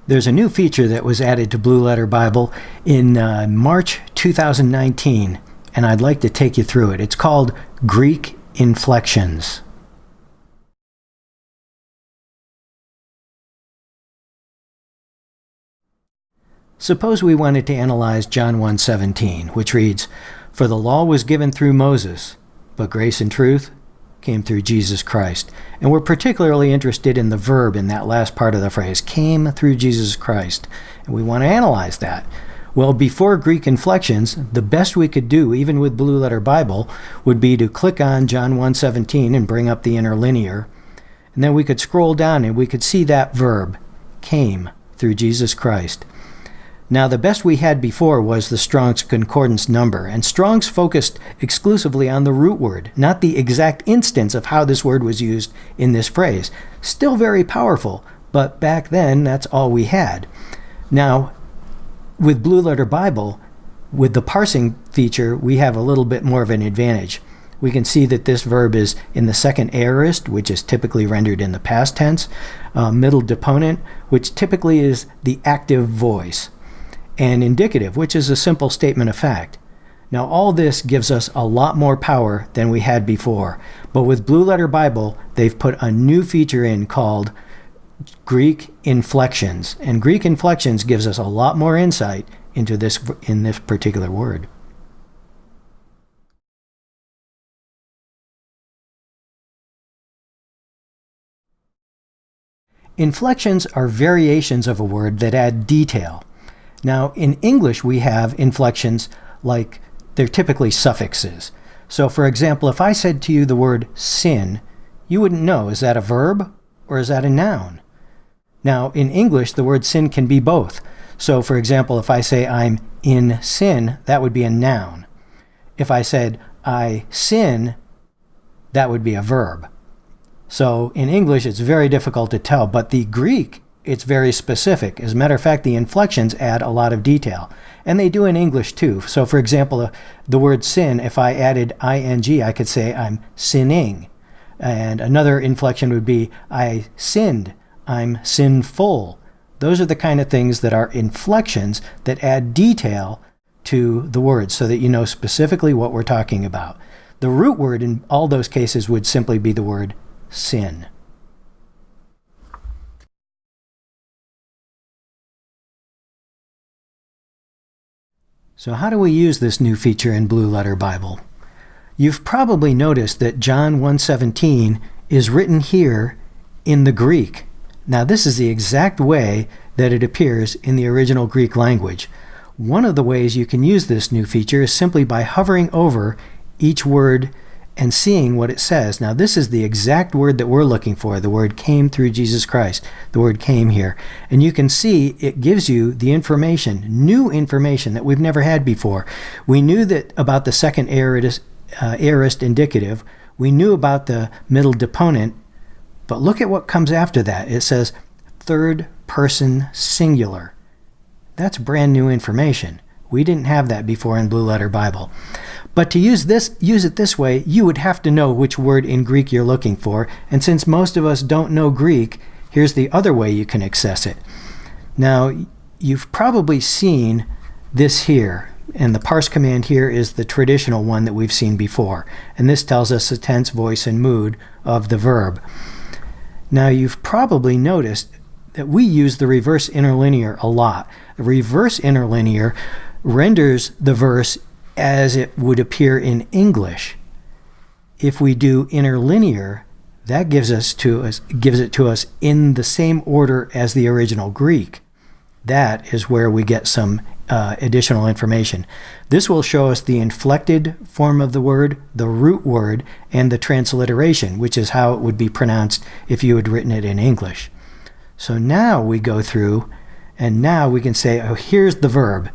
There's a new feature that was added to Blue Letter Bible in March 2019, and I'd like to take you through it. It's called Greek Inflections. Suppose we wanted to analyze John 1:17, which reads, "For the law was given through Moses, but grace and truth came through Jesus Christ." And we're particularly interested in the verb in that last part of the phrase, came through Jesus Christ. And we want to analyze that. Well, before Greek inflections, the best we could do, even with Blue Letter Bible, would be to click on John 1:17 and bring up the interlinear. And then we could scroll down and we could see that verb, came through Jesus Christ. Now, the best we had before was the Strong's Concordance number, and Strong's focused exclusively on the root word, not the exact instance of how this word was used in this phrase. Still very powerful, but back then, that's all we had. Now, with Blue Letter Bible, with the parsing feature, we have a little bit more of an advantage. We can see that this verb is in the second aorist, which is typically rendered in the past tense, middle deponent, which typically is the active voice, and indicative, which is a simple statement of fact. Now, all this gives us a lot more power than we had before. But with Blue Letter Bible, they've put a new feature in called Greek Inflections. And Greek Inflections gives us a lot more insight into this in this particular word. Inflections are variations of a word that add detail. Now, in English, we have inflections like they're typically suffixes. So, for example, if I said to you the word sin, you wouldn't know, is that a verb or is that a noun? Now, in English, the word sin can be both. So, for example, if I say I'm in sin, that would be a noun. If I said I sin, that would be a verb. So, in English, it's very difficult to tell, but the Greek, it's very specific. As a matter of fact, the inflections add a lot of detail. And they do in English too. So for example, the word sin, if I added ing, I could say I'm sinning. And another inflection would be I sinned, I'm sinful. Those are the kind of things that are inflections that add detail to the words so that you know specifically what we're talking about. The root word in all those cases would simply be the word sin. So how do we use this new feature in Blue Letter Bible? You've probably noticed that John 1:17 is written here in the Greek. Now this is the exact way that it appears in the original Greek language. One of the ways you can use this new feature is simply by hovering over each word and seeing what it says. Now this is the exact word that we're looking for, the word came through Jesus Christ, the word came here. And you can see it gives you the information, new information that we've never had before. We knew that about the second aorist indicative, we knew about the middle deponent, but look at what comes after that. It says third person singular. That's brand new information. We didn't have that before in Blue Letter Bible. But to use it this way, you would have to know which word in Greek you're looking for. And since most of us don't know Greek, here's the other way you can access it. Now, you've probably seen this here. And the Parse Command here is the traditional one that we've seen before. And this tells us the tense, voice, and mood of the verb. Now, you've probably noticed that we use the reverse interlinear a lot. The reverse interlinear renders the verse as it would appear in English. If we do interlinear, that gives it to us in the same order as the original Greek. That is where we get some additional information. This will show us the inflected form of the word, the root word, and the transliteration, which is how it would be pronounced if you had written it in English. So now we go through, and now we can say, oh, here's the verb,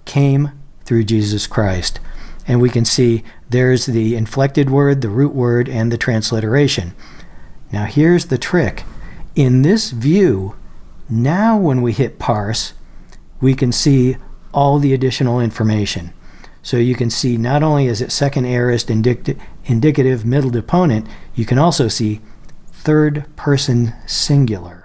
came through Jesus Christ. And we can see there's the inflected word, the root word, and the transliteration. Now here's the trick. In this view, now when we hit parse, we can see all the additional information. So you can see not only is it second aorist indicative middle deponent, you can also see third person singular.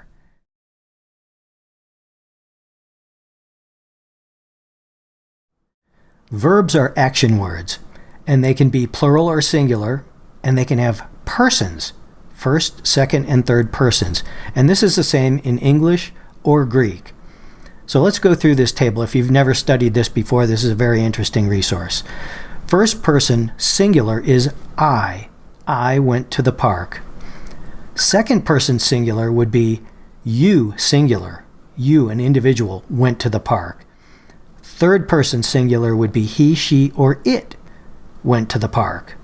Verbs are action words, and they can be plural or singular, and they can have persons, first, second, and third persons. And this is the same in English or Greek. So let's go through this table. If you've never studied this before, this is a very interesting resource. First person singular is I. I went to the park. Second person singular would be you singular. You, an individual, went to the park. Third person singular would be he, she, or it went to the park.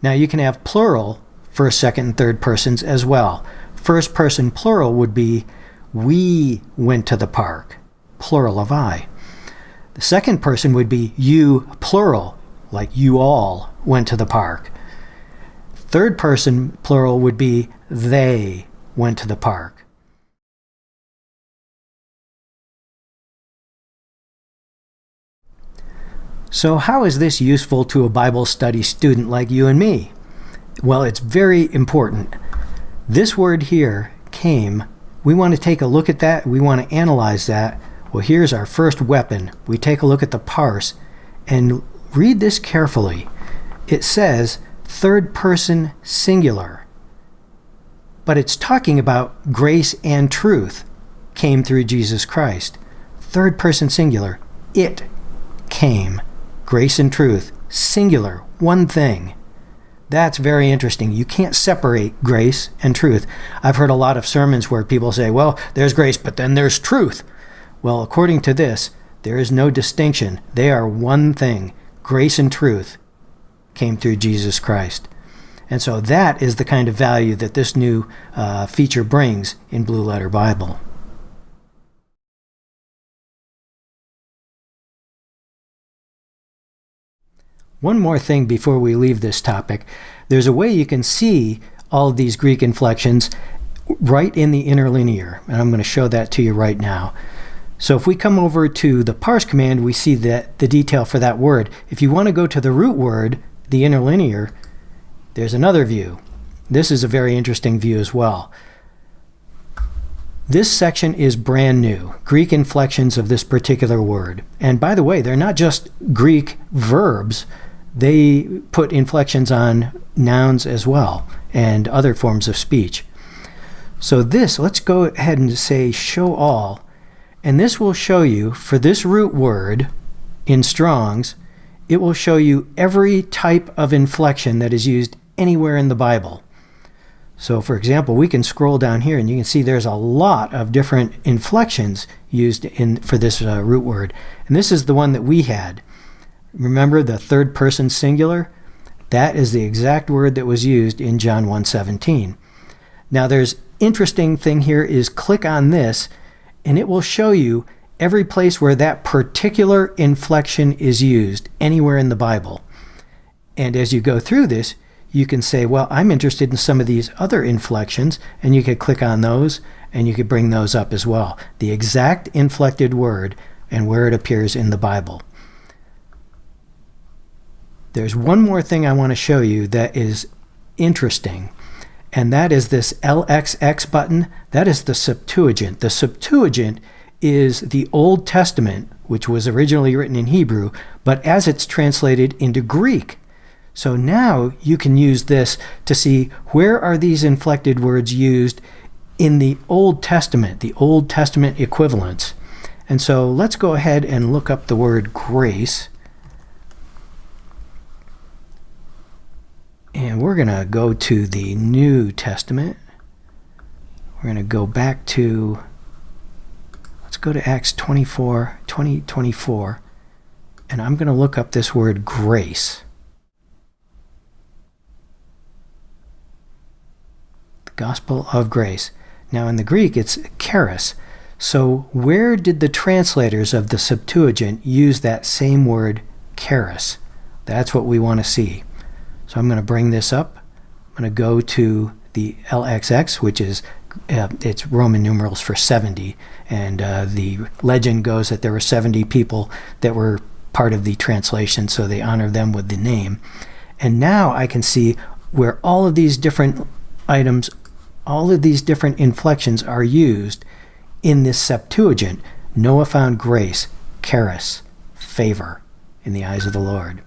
Now you can have plural first, second, and third persons as well. First person plural would be we went to the park, plural of I. The second person would be you plural, like you all went to the park. Third person plural would be they went to the park. So how is this useful to a Bible study student like you and me? Well, it's very important. This word here, came, we want to take a look at that. We want to analyze that. Well, here's our first weapon. We take a look at the parse and read this carefully. It says third person singular, but it's talking about grace and truth came through Jesus Christ. Third person singular, it came. Grace and truth, singular, one thing. That's very interesting. You can't separate grace and truth. I've heard a lot of sermons where people say, well, there's grace, but then there's truth. Well, according to this, there is no distinction. They are one thing. Grace and truth came through Jesus Christ. And so that is the kind of value that this new feature brings in Blue Letter Bible. One more thing before we leave this topic. There's a way you can see all of these Greek inflections right in the interlinear, and I'm going to show that to you right now. So if we come over to the Parse Command, we see that the detail for that word. If you want to go to the root word, the interlinear, there's another view. This is a very interesting view as well. This section is brand new, Greek inflections of this particular word. And by the way, they're not just Greek verbs. They put inflections on nouns as well and other forms of speech. So this, let's go ahead and say show all. And this will show you, for this root word in Strong's, it will show you every type of inflection that is used anywhere in the Bible. So for example, we can scroll down here and you can see there's a lot of different inflections used for this root word. And this is the one that we had. Remember the third person singular? That is the exact word that was used in John 1:17. Now there's interesting thing here is click on this and it will show you every place where that particular inflection is used anywhere in the Bible. And as you go through this, you can say, well, I'm interested in some of these other inflections, and you could click on those and you could bring those up as well. The exact inflected word and where it appears in the Bible. There's one more thing I want to show you that is interesting, and that is this LXX button. That is the Septuagint. The Septuagint is the Old Testament, which was originally written in Hebrew, but as it's translated into Greek. So now you can use this to see where are these inflected words used in the Old Testament equivalents. And so let's go ahead and look up the word grace. And we're going to go to the New Testament. We're going to go back to, let's go to Acts 20:24. And I'm going to look up this word grace. The gospel of grace. Now in the Greek it's charis. So where did the translators of the Septuagint use that same word charis? That's what we want to see. So I'm going to bring this up. I'm going to go to the LXX, which is it's Roman numerals for 70. And the legend goes that there were 70 people that were part of the translation, so they honor them with the name. And now I can see where all of these different items, all of these different inflections are used in this Septuagint. Noah found grace, charis, favor, in the eyes of the Lord.